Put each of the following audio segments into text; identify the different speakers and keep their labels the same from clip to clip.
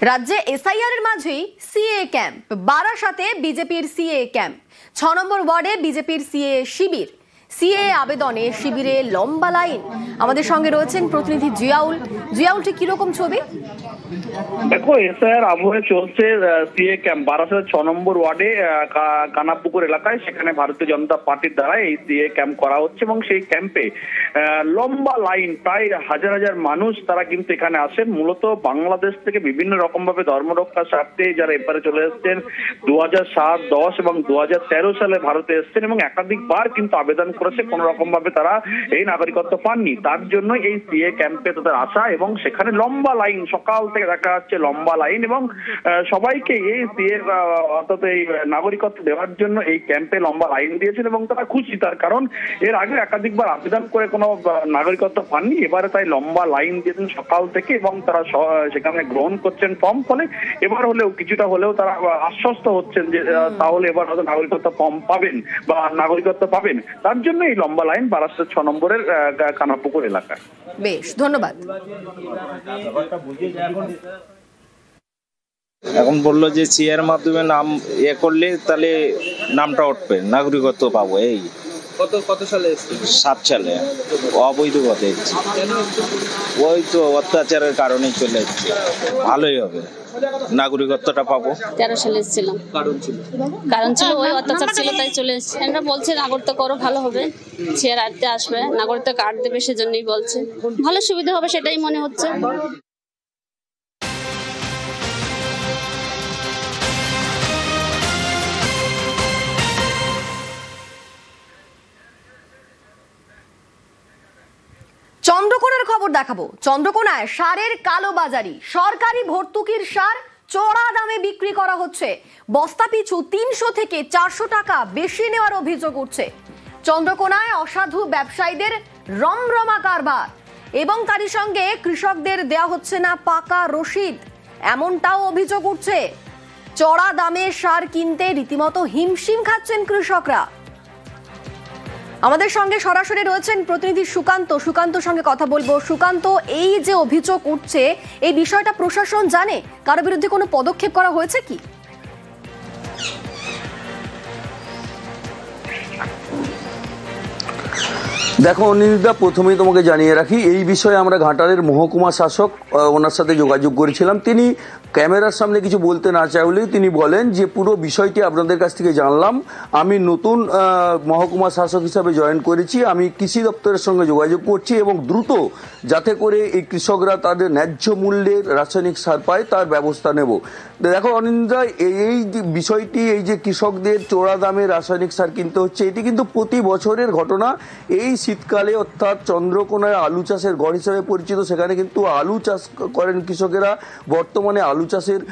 Speaker 1: রাজ্যে এসআইআর এর মাঝেই সিএ ক্যাম্প, বারাসাতে বিজেপির সিএ ক্যাম্প, 6 নম্বর ওয়ার্ডে বিজেপির সিএ শিবির। সিএ আবেদনে শিবিরে লম্বা লাইন। আমাদের সঙ্গে রয়েছেন প্রতিনিধি জিয়াউল। জিয়াউল, ঠিক কিরকম ছবি?
Speaker 2: দেখো, এসআইআর আবহে চলছে সিএ ক্যাম্প বারাসাতের 6 নম্বর ওয়ার্ডে কানাপুকুর এলাকায়। সেখানে ভারতীয় জনতা পার্টির দ্বারা এই সিএ ক্যাম্প করা হচ্ছে এবং সেই ক্যাম্পে লম্বা লাইন, প্রায় হাজার হাজার মানুষ তারা কিন্তু এখানে আসেন। মূলত বাংলাদেশ থেকে বিভিন্ন রকম ভাবে ধর্মরক্ষার স্বার্থে যারা এপারে চলে এসছেন, 2007, 10 এবং 2013 সালে ভারতে এসছেন এবং একাধিকবার কিন্তু আবেদন করেছে, কোন রকম ভাবে তারা এই নাগরিকত্ব পাননি। তার জন্য এই সিএ ক্যাম্পে তাদের আসা এবং সেখানে লম্বা লাইন, সকাল থেকে দেখা যাচ্ছে লম্বা লাইন এবং সবাইকে এই সিএ অর্থাৎ এই নাগরিকত্ব দেওয়ার জন্য এই ক্যাম্পে লম্বা লাইন দিয়েছেন এবং তারা খুশি। তার কারণ এর আগে একাধিকবার আবেদন করে কোনো নাগরিকত্ব পাননি, এবারে তাই লম্বা লাইন দিয়েছেন সকাল থেকে এবং তারা সেখানে গ্রহণ করছেন ফর্ম। ফলে এবার হলেও কিছুটা হলেও তারা আশ্বস্ত হচ্ছেন যে তাহলে এবার হয়তো নাগরিকত্ব ফর্ম পাবেন বা নাগরিকত্ব পাবেন। তার জন্য এই লম্বা লাইন বারাসাত 6 নম্বরের কানাপুকুর এলাকায়।
Speaker 1: বেশ, ধন্যবাদ।
Speaker 3: এখন বললো যে সিএর মাধ্যমে নাম করলে তাহলে নামটা উঠবে, নাগরিকত্ব পাবো। এই
Speaker 4: কত সালে?
Speaker 3: 7 সালে অবৈধ পথে। ওই তো অত্যাচারের কারণে চলে যাচ্ছে। ভালোই হবে, নাগরিকত্বটা পাবো।
Speaker 5: 13 সালে এসেছিলাম। কারণ ছিল ওই অত্যাচার ছিল, তাই চলে এসেছি। এরা বলছে নাগরিকত্ব করো, ভালো হবে, চেয়ার আনতে আসবে, নাগরিকত্ব কার্ড দেবে, সেজন্যই বলছে ভালো সুবিধা হবে, সেটাই মনে হচ্ছে।
Speaker 1: চন্দ্রকোনার খবর দেখাবো। চন্দ্রকোনায় সারের কালোবাজারি, সরকারি ভর্তুকির সার চড়া দামে বিক্রি করা হচ্ছে। বস্তা পিছু 300 থেকে 400 টাকা বেশি নেওয়ার অভিযোগ উঠছে। চন্দ্রকোনায় অসাধু ব্যবসায়ীদের রমরমা কারবার এবং তারই সঙ্গে কৃষকদের দেয়া হচ্ছে না পাকা রসিদ, এমনটাও অভিযোগ উঠছে। চড়া দামে সার কিনতে রীতিমতো হিমশিম খাচ্ছেন কৃষকরা। আমাদের সঙ্গে সরাসরি রয়েছেন প্রতিনিধি সুকান্ত। সুকান্তর সঙ্গে কথা বলবো। সুকান্ত, এই যে অভিযোগ উঠছে, এই বিষয়টা প্রশাসন জানে? কারো বিরুদ্ধে কোনো পদক্ষেপ করা হয়েছে কি?
Speaker 6: দেখো অনিন্দিতা, প্রথমেই তোমাকে জানিয়ে রাখি, এই বিষয়ে আমরা ঘাটালের মহকুমা শাসক ওনার সাথে যোগাযোগ করেছিলাম। তিনি ক্যামেরার সামনে কিছু বলতে না চাইলেও তিনি বলেন যে পুরো বিষয়টি আপনাদের কাছ থেকে জানলাম। আমি নতুন মহকুমা শাসক হিসাবে জয়েন করেছি, আমি কৃষি দপ্তরের সঙ্গে যোগাযোগ করছি এবং দ্রুত যাতে করে এই কৃষকরা তাদের ন্যায্য মূল্যের রাসায়নিক সার পায় তার ব্যবস্থা নেব। দেখো অনিন্দিতা, এই বিষয়টি, এই যে কৃষকদের চড়া দামে রাসায়নিক সার কিনতে হচ্ছে, এটি কিন্তু প্রতি বছরের ঘটনা। এই শীতকালে অর্থাৎ চন্দ্রকোনায় আলু চাষের গড় হিসেবে পরিচিত, সেখানে কিন্তু আলু চাষ করেন কৃষকেরা। বর্তমানে আলু চাষের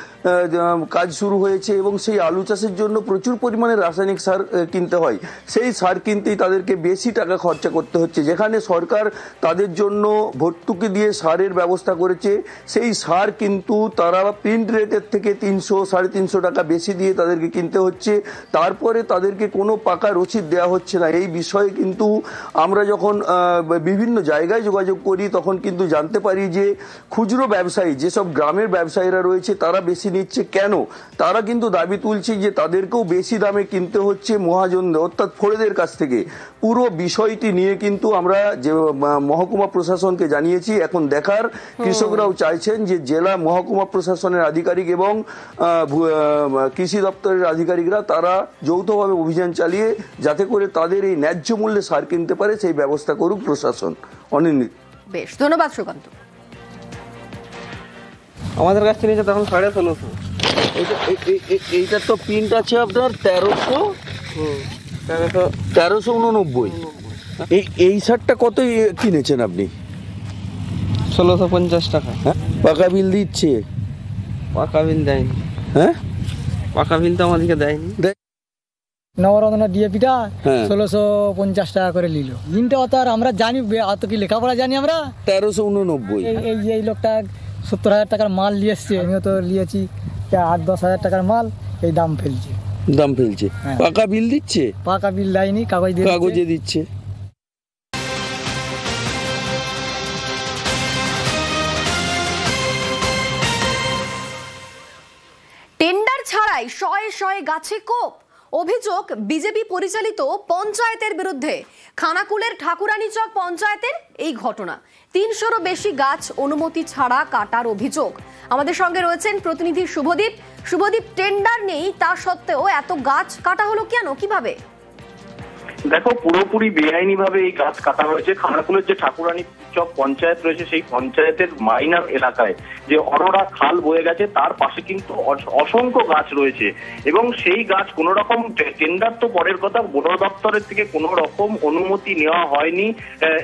Speaker 6: কাজ শুরু হয়েছে এবং সেই আলু চাষের জন্য প্রচুর পরিমাণে রাসায়নিক সার কিনতে হয়। সেই সার কিনতেই তাদেরকে বেশি টাকা খরচা করতে হচ্ছে। যেখানে সরকার তাদের জন্য ভর্তুকি দিয়ে সারের ব্যবস্থা করেছে, সেই সার কিন্তু তারা প্রিন্ট রেটের থেকে 300, 350 টাকা বেশি দিয়ে তাদেরকে কিনতে হচ্ছে। তারপরে তাদেরকে কোনো পাকা রসিদ দেওয়া হচ্ছে না। এই বিষয়ে কিন্তু আমরা যখন বিভিন্ন জায়গায় যোগাযোগ করি তখন কিন্তু জানতে পারি যে খুচরো ব্যবসায়ী, যেসব গ্রামের ব্যবসায়ীরা রয়েছে, তারা বেশি নিচ্ছে কেন? তারা কিন্তু দাবি তুলছে যে তাদেরকেও বেশি দামে কিনতে হচ্ছে মহাজনদের অর্থাৎ ফড়েদের কাছ থেকে। পুরো বিষয়টি নিয়ে কিন্তু আমরা যে মহকুমা প্রশাসনকে জানিয়েছি। এখন দেখার, কৃষকরাও চাইছেন যে জেলা মহকুমা প্রশাসনের আধিকারিক এবং কৃষি দপ্তরের আধিকারিকরা তারা যৌথভাবে অভিযান চালিয়ে যাতে করে তাদের এই ন্যায্য মূল্যে সার কিনতে পারে সেই ব্যবস্থা করুক প্রশাসন। অনিন্দিত,
Speaker 1: বেশ, ধন্যবাদ সুকান্ত।
Speaker 4: আমাদের কাছ থেকে নিয়েছে তখন 1650।
Speaker 6: এইটার তো প্রিন্ট আছে আপনার 1389। এই শার্টটা কত কিনেছেন আপনি?
Speaker 4: 1650 টাকা।
Speaker 6: হ্যাঁ, পাকা বিল দিচ্ছে?
Speaker 4: পাকা বিল দেয়নি।
Speaker 6: হ্যাঁ,
Speaker 4: পাকা বিল তো আমাদেরকে দেয়নি।
Speaker 7: নবরত্ন ডিএপিটা 1650 টাকা করে নিল। দিনটা অত আর আমরা জানি, অত কি লেখাপড়া জানি আমরা?
Speaker 6: 1389।
Speaker 7: এই লোকটা 70,000 টাকার মাল নিয়ে এসছে, আমিও তো নিয়েছি 8-10 হাজার টাকার মাল, এই দাম ফেলছে।
Speaker 6: পাকা বিল দিচ্ছে?
Speaker 7: পাকা বিল দেয়নি,
Speaker 6: কাগজে দিচ্ছে।
Speaker 1: ছাড়াই শয়ে শয়ে গাছে কোপ। অভিযোগ বিজেপি পরিচালিত পঞ্চায়েতের বিরুদ্ধে। খানাকুলের ঠাকুরানীচক পঞ্চায়েতের এই ঘটনা। ৩০০রও বেশি গাছ অনুমতি ছাড়া কাটার অভিযোগ। আমাদের সঙ্গে রয়েছেন প্রতিনিধি শুভদীপ। শুভদীপ, টেন্ডার নেই তা সত্ত্বেও এত গাছ কাটা হলো কেন, কিভাবে?
Speaker 2: দেখো, পুরোপুরি বেআইনি ভাবে এই গাছ কাটা হয়েছে। খানাকুলের যে ঠাকুরানী চক পঞ্চায়েত রয়েছে সেই পঞ্চায়েতের মাইনার এলাকায় যে অরোরা খাল বয়ে গেছে তার পাশে কিন্তু অসংখ্য গাছ রয়েছে এবং সেই গাছ কোন রকম টেন্ডার তো পরের কথা, বন দপ্তরের থেকে কোন রকম অনুমতি নেওয়া হয়নি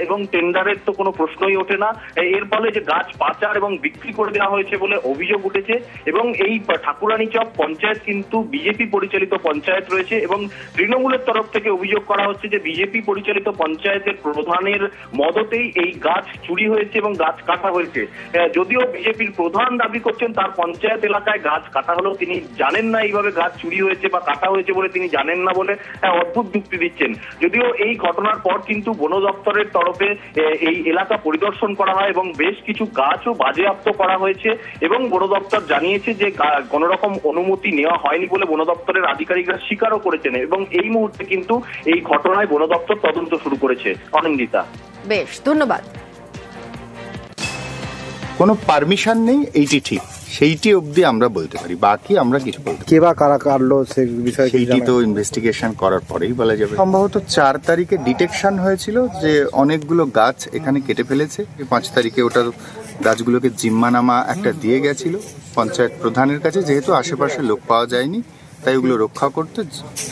Speaker 2: এবং টেন্ডারের তো কোনো প্রশ্নই ওঠে না। এর ফলে যে গাছ পাচার এবং বিক্রি করে দেওয়া হয়েছে বলে অভিযোগ উঠেছে এবং এই ঠাকুরানী চক পঞ্চায়েত কিন্তু বিজেপি পরিচালিত পঞ্চায়েত রয়েছে এবং তৃণমূলের তরফ থেকে অভিযোগ করা হচ্ছে যে বিজেপি পরিচালিত পঞ্চায়েতের প্রধানের মদতেই এই গাছ চুরি হয়েছে এবং গাছ কাটা হয়েছে। যদিও বিজেপির প্রধান দাবি করছেন তার পঞ্চায়েত এলাকায় গাছ কাটা হলেও তিনি জানেন না এইভাবে গাছ চুরি হয়েছে বা কাটা হয়েছে বলে তিনি জানেন না বলে অদ্ভুত যুক্তি দিচ্ছেন। যদিও এই ঘটনার পর কিন্তু বন দপ্তরের তরফে এই এলাকা পরিদর্শন করা হয় এবং বেশ কিছু গাছও বাজেয়াপ্ত করা হয়েছে এবং বন দপ্তর জানিয়েছে যে কোন রকম অনুমতি নেওয়া হয়নি বলে বন দপ্তরের আধিকারিকরা স্বীকারও করেছেন এবং এই মুহূর্তে কিন্তু এই ঘটনায় বন দপ্তর তদন্ত শুরু করেছে। অনিন্দিতা,
Speaker 1: বেশ, ধন্যবাদ।
Speaker 8: কোনো পারমিশন নেই, এইটি ঠিক, সেইটি অবধি আমরা বলতে পারি, বাকি আমরা কিছু বলতে পারি।
Speaker 9: কে বা কারা কাটলো সে বিষয়ে
Speaker 8: সেইটি তো ইনভেস্টিগেশন করার পরেই বলা যাবে। সম্ভবত 4 তারিখে ডিটেকশন হয়েছিল যে অনেকগুলো গাছ এখানে কেটে ফেলেছে। 5 তারিখে ওটা গাছগুলোকে জিম্মানামা একটা দিয়ে গেছিল পঞ্চায়েত প্রধানের কাছে, যেহেতু আশেপাশে লোক পাওয়া যায়নি তাই ওগুলো রক্ষা করতে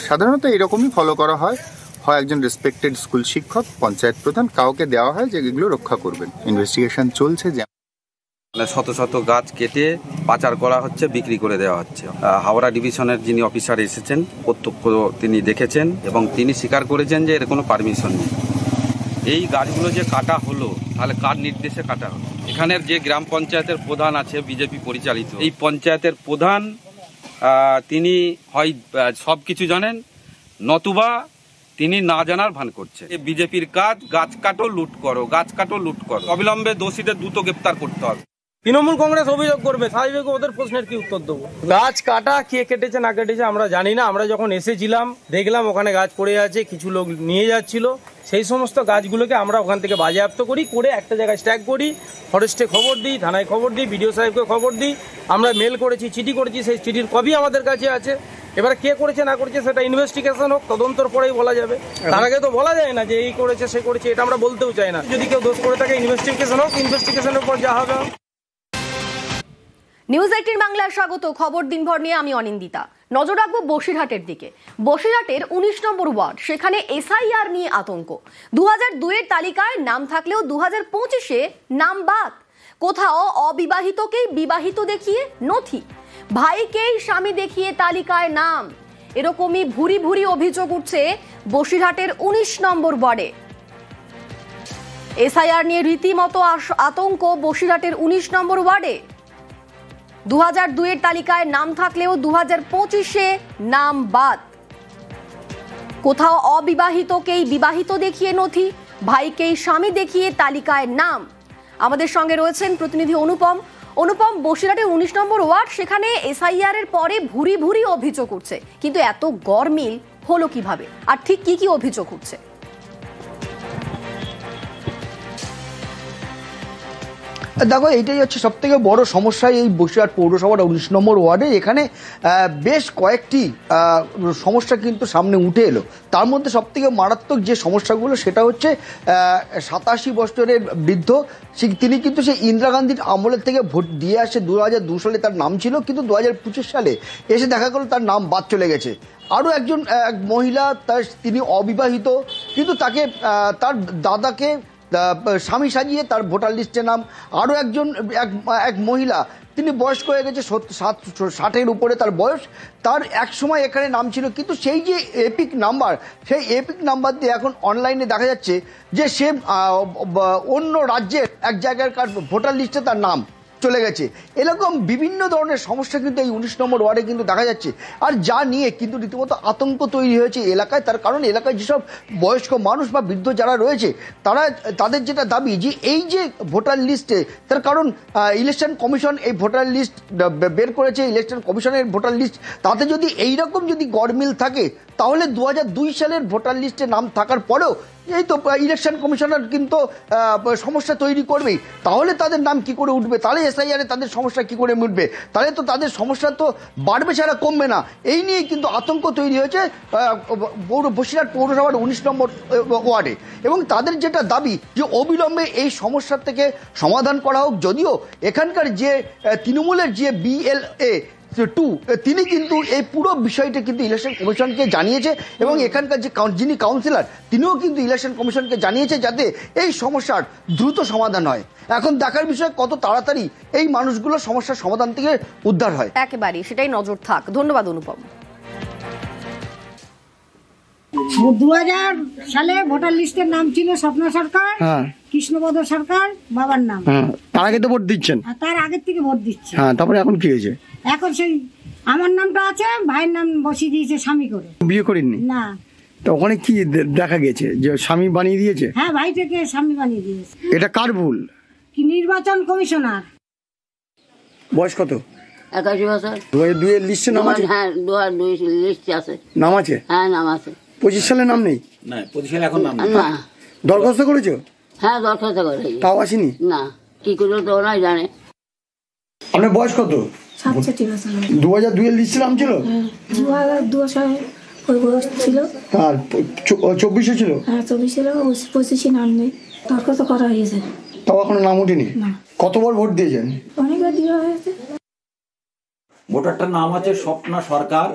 Speaker 8: সাধারণত এরকমই ফলো করা হয়। হয় একজন রেসপেক্টেড স্কুল শিক্ষক, পঞ্চায়েত প্রধান, কাউকে দেওয়া হয় যে এগুলো রক্ষা করবেন। ইনভেস্টিগেশন চলছে। যে
Speaker 10: শত শত গাছ কেটে পাচার করা হচ্ছে, বিক্রি করে দেওয়া হচ্ছে। হাওড়া ডিভিশনের যিনি অফিসার এসেছেন প্রত্যক্ষ তিনি দেখেছেন এবং তিনি স্বীকার করেছেন যে এর কোনো পারমিশন নেই। এই গাছগুলো যে কাটা হলো তাহলে কার নির্দেশে কাটা হলো? এখানের যে গ্রাম পঞ্চায়েতের প্রধান আছে বিজেপি পরিচালিত, এই পঞ্চায়েতের প্রধান তিনি হয় সব কিছু জানেন নতুবা তিনি না জানার ভান করছে। বিজেপির কাজ গাছ কাটো লুট করো, গাছ কাটো লুট করো। অবিলম্বে দোষীদের দ্রুত গ্রেপ্তার করতে হবে।
Speaker 4: তৃণমূল কংগ্রেস অভিযোগ করবে, স্বাভাবিক ওদের প্রশ্নের কি উত্তর দেবো? গাছ কাটা কে কেটেছে না কেটেছে আমরা জানি না। আমরা যখন এসেছিলাম দেখলাম ওখানে গাছ পড়ে আছে, কিছু লোক নিয়ে যাচ্ছিল, সেই সমস্ত গাছগুলোকে আমরা ওখান থেকে বাজেয়াপ্ত করি, করে একটা জায়গায় স্ট্যাক করি, ফরেস্টে খবর দিই, থানায় খবর দিই, বিডিও সাহেবকে খবর দিই, আমরা মেল করেছি, চিঠি করেছি, সেই চিঠির কপি আমাদের কাছে আছে। এবারে কে করেছে না করেছে সেটা ইনভেস্টিগেশন হোক, তদন্তর পরেই বলা যাবে। তার আগে তো বলা যায় না যে এই করেছে সে করেছে, এটা আমরা বলতেও চাই না। যদি কেউ দোষ করে থাকে ইনভেস্টিগেশন হোক, ইনভেস্টিগেশনের পর যা হবে।
Speaker 1: নিউজ 18 বাংলায় স্বাগত। খবর দিনভর নিয়ে আমি অনিন্দিতা। নজর রাখবো বসিরহাটের দিকে। বসিরহাটের 19 নম্বর ওয়ার্ড, সেখানে এসআইআর নিয়ে আতঙ্ক। 2002 এর তালিকায় নাম থাকলেও 2025-এ নাম বাদ। কোথাও অবিবাহিতকেই বিবাহিত দেখিয়ে নথি, ভাইকেই স্বামী দেখিয়ে তালিকায় নাম। এরকমই ভুরি ভুরি অভিযোগ উঠছে বসিরহাটের 19 নম্বর ওয়ার্ডে। এসআইআর নিয়ে রীতিমতো আতঙ্ক বসিরহাটের 19 নম্বর ওয়ার্ডে। 2002 এর তালিকায় নাম থাকলেও 2025-এ নাম বাদ। কোথাও অবিবাহিতকেই বিবাহিত দেখিয়ে নথি, ভাইকেই স্বামী দেখিয়ে তালিকায় নাম। আমাদের সঙ্গে রয়েছেন প্রতিনিধি অনুপম। অনুপম, বসিরহাটের 19 নম্বর ওয়ার্ড, সেখানে এসআইআর এর পরে ভুরি ভুরি অভিযোগ উঠছে, কিন্তু এত গরমিল হলো কিভাবে আর ঠিক কি কি অভিযোগ উঠছে?
Speaker 11: দেখো, এইটাই হচ্ছে সব থেকে বড় সমস্যা এই বসিরহাট পৌরসভার 19 নম্বর ওয়ার্ডে। এখানে বেশ কয়েকটি সমস্যা কিন্তু সামনে উঠে এলো। তার মধ্যে সব থেকে মারাত্মক যে সমস্যাগুলো সেটা হচ্ছে 87 বছরের বৃদ্ধ, তিনি কিন্তু সেই ইন্দিরা গান্ধীর আমলের থেকে ভোট দিয়ে আসে। 2002 সালে তার নাম ছিল, কিন্তু 2025 সালে এসে দেখা গেল তার নাম বাদ চলে গেছে। আরও একজন মহিলা, তিনি অবিবাহিত, কিন্তু তাকে তার দাদাকে স্বামী সাজিয়ে তার ভোটার লিস্টে নাম। আরও এক মহিলা, তিনি বয়স্ক হয়ে গেছে, 60-এর উপরে তার বয়স, তার এক সময় এখানে নাম ছিল, কিন্তু সেই যে এপিক নাম্বার, সেই এপিক নাম্বার দিয়ে এখন অনলাইনে দেখা যাচ্ছে যে সে অন্য রাজ্যের এক জায়গার ভোটার লিস্টে তার নাম চলে গেছে। এরকম বিভিন্ন ধরনের সমস্যা কিন্তু এই 19 নম্বর ওয়ার্ডে কিন্তু দেখা যাচ্ছে, আর যা নিয়ে কিন্তু রীতিমতো আতঙ্ক তৈরি হয়েছে এলাকায়। তার কারণ এলাকায় যেসব বয়স্ক মানুষ বা বৃদ্ধ যারা রয়েছে তাদের যেটা দাবি যে এই যে ভোটার লিস্টে, তার কারণ ইলেকশন কমিশন এই ভোটার লিস্ট বের করেছে, ইলেকশন কমিশনের ভোটার লিস্ট, তাতে যদি এইরকম যদি গড়মিল থাকে তাহলে 2002 সালের ভোটার লিস্টে নাম থাকার পরেও এই তো ইলেকশন কমিশনার কিন্তু সমস্যা তৈরি করবেই। তাহলে তাদের নাম কি করে উঠবে, তাহলে এসআইআরে তাদের সমস্যা কি করে মিটবে, তাহলে তো তাদের সমস্যা তো বাড়বে ছাড়া কমবে না। এই নিয়ে কিন্তু আতঙ্ক তৈরি হয়েছে বসিরহাট পৌরসভার 19 নম্বর ওয়ার্ডে, এবং তাদের যেটা দাবি যে অবিলম্বে এই সমস্যার থেকে সমাধান করা হোক। যদিও এখানকার যে তৃণমূলের যে BLA 2 তিনি কিন্তু এই পুরো বিষয়টা কিন্তু ইলেকশন কমিশনকে জানিয়েছে, এবং এখানকার যে যিনি কাউন্সিলর তিনিও কিন্তু ইলেকশন কমিশনকে জানিয়েছে যাতে এই সমস্যার দ্রুত সমাধান হয়। এখন দেখার বিষয় কত তাড়াতাড়ি এই মানুষগুলোর সমস্যার সমাধান থেকে উদ্ধার হয়।
Speaker 1: একেবারেই সেটাই নজর থাক। ধন্যবাদ অনুপম।
Speaker 12: 2000 সালে ভোটার লিস্টের নাম ছিল স্বপ্ন সরকার, কৃষ্ণপদ সরকার বাবার নাম।
Speaker 11: তার আগে তো ভোট দিচ্ছেন?
Speaker 12: তার আগের থেকে ভোট দিচ্ছে।
Speaker 11: তারপরে এখন কি হয়েছে?
Speaker 12: এখন সেই আমার নামটা আছে, ভাইয়ের নাম বসিয়ে দিয়েছে স্বামী করে।
Speaker 11: বিয়ে করেননি?
Speaker 12: না।
Speaker 11: তো ওখানে কি দেখা গেছে যে স্বামী বানিয়ে দিয়েছে?
Speaker 12: হ্যাঁ, ভাই থেকে স্বামী বানিয়ে দিয়েছে।
Speaker 11: এটা কার ভুল?
Speaker 12: কি নির্বাচন কমিশনার।
Speaker 11: বয়স কত?
Speaker 13: 81 বছর।
Speaker 11: 2002 এর লিস্টে নাম আছে?
Speaker 13: হ্যাঁ, 2002 লিস্টে আছে।
Speaker 11: নাম আছে?
Speaker 13: হ্যাঁ, নাম আছে।
Speaker 11: 25 সালে নাম নেই?
Speaker 3: না, 25 সালে এখন নাম নেই।
Speaker 13: না।
Speaker 11: দরখাস্ত করেছো?
Speaker 13: হ্যাঁ, দরখাস্ত করেছি।
Speaker 11: তাও আসেনি?
Speaker 13: না, কি করলো তো ওরাই জানে।
Speaker 11: আপনার বয়স কত?
Speaker 12: 67 বছর।
Speaker 11: 2002 এর লিস্টে নাম ছিল?
Speaker 12: 2002 সালে ওই বয়স ছিল।
Speaker 11: আর 24 ছিল?
Speaker 12: হ্যাঁ, 24 ছিল, 25 নাম নেই, দরখাস্ত করা হয়েছে।
Speaker 11: তাও এখনো নাম ওঠেনি?
Speaker 12: না।
Speaker 11: কতবার ভোট দিয়েছেন?
Speaker 12: অনেকবার দেওয়া হয়েছে।
Speaker 14: ভোটারটার নাম আছে স্বপ্না সরকার,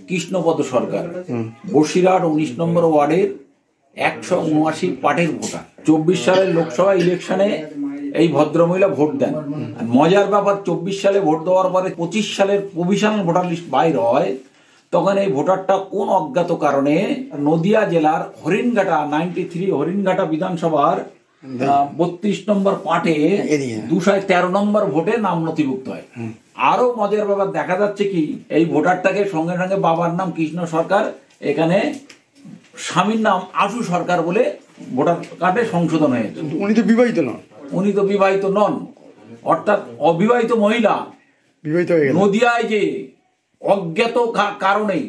Speaker 14: কৃষ্ণপদ সরকার, বসিরহাট 19 নম্বর ওয়ার্ডের 179 পাটের ভোটার। 24 সালের লোকসভা ইলেকশনে এই ভদ্রমহিলা ভোট দেন। মজার ব্যাপার, 24 সালে ভোট দেওয়ার পরে 25 সালের প্রভিশনাল ভোটার লিস্ট বাইর হয়, তখন এই ভোটারটা কোন অজ্ঞাত কারণে নদিয়া জেলার হরিণঘাটা 93 হরিণঘাটা বিধানসভার 32 নম্বর পাটে 213 নম্বর ভোটে নাম নথিভুক্ত হয়। আরো মজার ব্যাপার দেখা যাচ্ছে কি, এই ভোটারটাকে সঙ্গে সঙ্গে বাবার নাম কৃষ্ণ সরকার, এখানে স্বামীর নাম আশু সরকার বলে ভোটার কার্ডে সংশোধন হয়েছে।
Speaker 11: উনি তো বিবাহিত নন।
Speaker 14: উনি তো বিবাহিত নন, অর্থাৎ অবিবাহিত মহিলা
Speaker 11: বিবাহিত হয়ে গেলেন
Speaker 14: নদিয়ায় যে অজ্ঞাত কারণেই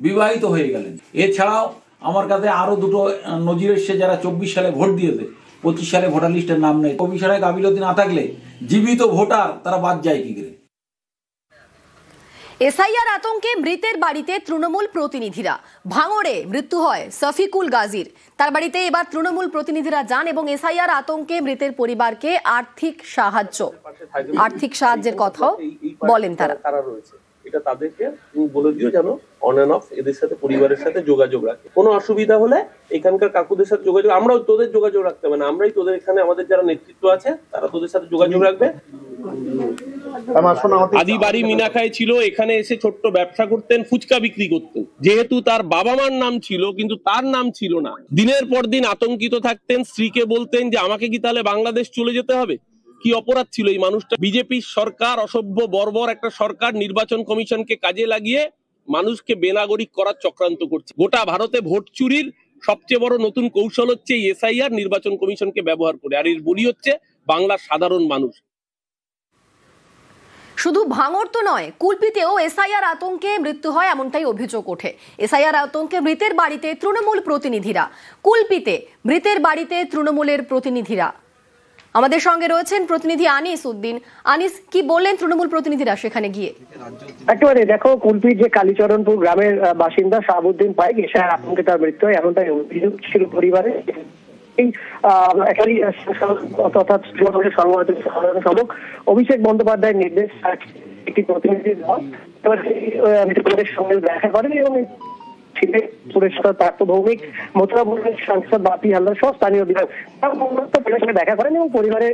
Speaker 14: বিবাহিত হয়ে গেলেন। এছাড়াও আমার কাছে আরো দুটো নজির এসছে, যারা 24 সালে ভোট দিয়েছে 25 সালে ভোটার লিস্টের নাম নেই। কমিশনের গাফিলতি না থাকলে জীবিত ভোটার তারা বাদ যায় কি করে?
Speaker 1: এসআইআর আতঙ্কে মৃতের বাড়িতে তৃণমূল প্রতিনিধিরা। ভাঙড়ে মৃত্যু হয় সফিকুল গাজীর। তার বাড়িতে এবার তৃণমূল প্রতিনিধিরা যান এবং এসআইআর আতঙ্কে মৃতের পরিবারকে আর্থিক সাহায্যের কথাও বলেন তারা।
Speaker 15: এটা তাদেরকে বলে দিও যেন অন এন্ড অফ এদের সাথে পরিবারের সাথে যোগাযোগ রাখে। কোনো অসুবিধা হলে এখানকার কাকুদের সাথে যোগাযোগ, আমরাও তোদের যোগাযোগ রাখতে হবে না, আমরাই তোদের এখানে আমাদের যারা নেতৃত্ব আছে তারা তোদের সাথে যোগাযোগ রাখবে।
Speaker 16: আদি বাড়ি মিনাখায় ছিল, এখানে এসে ছোট্ট ব্যবসা করতেন, ফুচকা বিক্রি করতেন। যেহেতু তার বাবা মার নাম ছিল কিন্তু তার নাম ছিল না, দিনের পর দিন আতঙ্কিত থাকতেন। স্ত্রীকে বলতেন যে আমাকে কি তাহলে বাংলাদেশ চলে যেতে হবে? কি অপরাধ ছিল এই মানুষটা? বিজেপি সরকার, অসভ্য বর্বর একটা সরকার, নির্বাচন কমিশনকে কাজে লাগিয়ে মানুষকে বেনাগরিক করার চক্রান্ত করছে। গোটা ভারতে ভোট চুরির সবচেয়ে বড় নতুন কৌশল হচ্ছে এই এসআইআর, নির্বাচন কমিশনকে ব্যবহার করে। আর এর বলি হচ্ছে বাংলার সাধারণ মানুষ।
Speaker 1: শুধু ভাঙড় তো নয়, কুলপিতেও এসআইআর আতঙ্কে মৃত্যু হয় এমনটাই অভিযোগ ওঠে। এসআইআর আতঙ্কে মৃতের বাড়িতে তৃণমূল প্রতিনিধিরা। কুলপিতে মৃতের বাড়িতে তৃণমূলের প্রতিনিধিরা। আমাদের সঙ্গে রয়েছেন প্রতিনিধি আনিস উদ্দিন। আনিস, কি বললেন তৃণমূল প্রতিনিধিরা সেখানে গিয়ে?
Speaker 17: একেবারে দেখো, কুলপির যে কালীচরণপুর গ্রামের বাসিন্দা শাহাবুদ্দিন পাইক, এসআইআর আতঙ্কে তার মৃত্যু হয় এমনটাই অভিযোগ ছিল পরিবারে। এই অর্থাৎ সম্পাদক অভিষেক বন্দ্যোপাধ্যায়ের নির্দেশ একটি প্রতিনিধি দল এবার মৃতদের সঙ্গে দেখা করেন এবং ভৌমিক মথুরাপুরের সাংসদ বাপি হালদার সহ স্থানীয় বিধায়ক সঙ্গে দেখা করেন এবং পরিবারের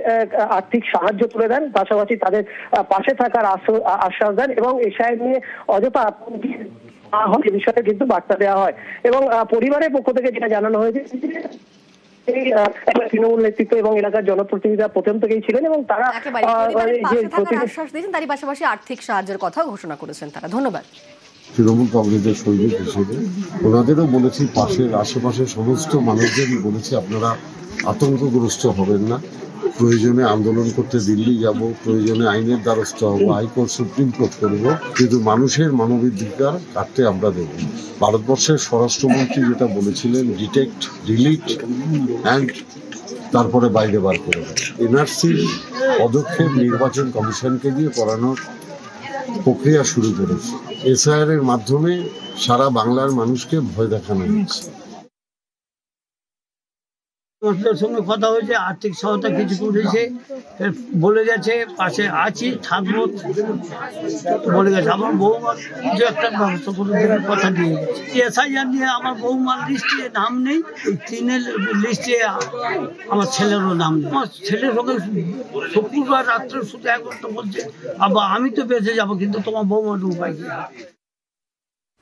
Speaker 17: আর্থিক সাহায্য তুলে দেন, পাশাপাশি তাদের পাশে থাকার আশ্বাস দেন এবং এসআইআর নিয়ে অযথা বিষয়ে কিন্তু বার্তা দেওয়া হয়। এবং পরিবারের পক্ষ থেকে যেটা জানানো হয়েছে তৃণমূল নেতৃত্ব এবং এলাকার জনপ্রতিনিধিরা প্রথম থেকেই ছিলেন এবং তারা
Speaker 1: আশ্বাস দিয়েছেন, তারই পাশাপাশি আর্থিক সাহায্যের কথাও ঘোষণা করেছেন তারা। ধন্যবাদ।
Speaker 18: তৃণমূল কংগ্রেসের সৈনিক হিসেবে ওনাদেরও বলেছি, পাশের আশেপাশের সমস্ত মানুষদেরই বলেছি আপনারা আতঙ্কগ্রস্ত হবেন না। প্রয়োজনে আন্দোলন করতে দিল্লি যাব, প্রয়োজনে আইনের দ্বারস্থ হব, হাইকোর্ট সুপ্রিম কোর্ট করব, কিন্তু মানুষের মানবাধিকার কাটতে আমরা দেব। ভারতবর্ষের স্বরাষ্ট্রমন্ত্রী যেটা বলেছিলেন, ডিটেক্ট, ডিলিট অ্যান্ড তারপরে বাইরে বার করে দেয়। এনআরসির পদক্ষেপ নির্বাচন কমিশনকে দিয়ে করানোর প্রক্রিয়া শুরু করেছে। এসআইআর এর মাধ্যমে সারা বাংলার মানুষকে ভয় দেখানো হয়েছে।
Speaker 19: সঙ্গে কথা হয়েছে, আর্থিক সহায়তা কিছু করেছে, বলে গেছে পাশে আছি, থাকবো বলে গেছে। আমার বৌমা যে একটা ব্যবস্থা করে দেওয়ার কথা দিয়ে গেছে। এসআইআর নিয়ে আমার বৌমার লিস্টে নাম নেই, এই 3 লিস্টে আমার ছেলেরও নাম নেই। আমার ছেলের সঙ্গে শুক্রবার রাত্রে শুধু একবার বলছে, আবার আমি তো বেঁচে যাবো, কিন্তু তোমার বৌমার উপায় কি?